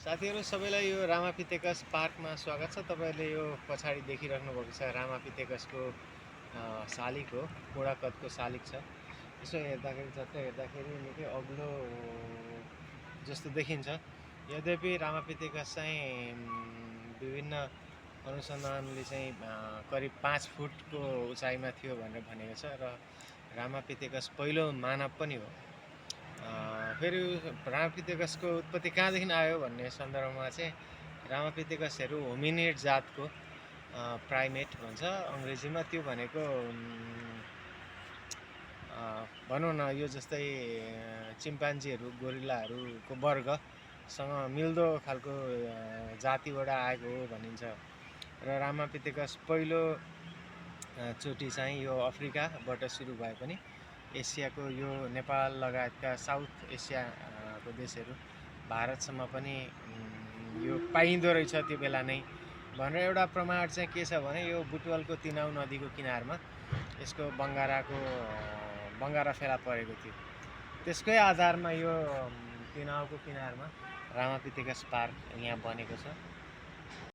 साथीहरू सबैलाई यो रामापितेकस पार्कमा स्वागत छ। तपाईँहरूले यो पछाडि देखिराख्नु भएको छ रामापितेकसको शालिग हो, पुरा कदको शालिग छ। यसो हेर्दाखेरि झट्ट हेर्दाखेरि निकै अग्लो जस्तो देखिन्छ। यद्यपि रामापितेकस चाहिँ विभिन्न अनुसन्धानले चाहिँ करिब 5 फुटको उचाइमा थियो भनेर भनेको छ र रामापितेकस पहिलो मानव पनि हो। फेरि रामापितेकसको उत्पत्ति कहाँदेखि आयो भन्ने सन्दर्भमा चाहिँ रामापितेकसहरू होमिनिड जातको प्राइमेट भन्छ अङ्ग्रेजीमा। त्यो भनेको भनौँ न यो जस्तै चिम्पान्जीहरू गोरिल्लाहरूको वर्गसँग मिल्दो खालको जातिबाट आएको हो भनिन्छ। र रामापितेकस पहिलो चोटि चाहिँ यो अफ्रिकाबाट सुरु भए पनि एसियाको यो नेपाल लगायतका साउथ एसियाको देशहरू भारतसम्म पनि यो पाइँदो रहेछ त्यो बेला नै भनेर एउटा प्रमाण चाहिँ के छ भने यो बुटवलको तिनाउ नदीको किनारमा यसको बङ्गारा फेला परेको थियो। त्यसकै आधारमा यो तिनाउको किनारमा रामापितेकस पार्क यहाँ बनेको छ।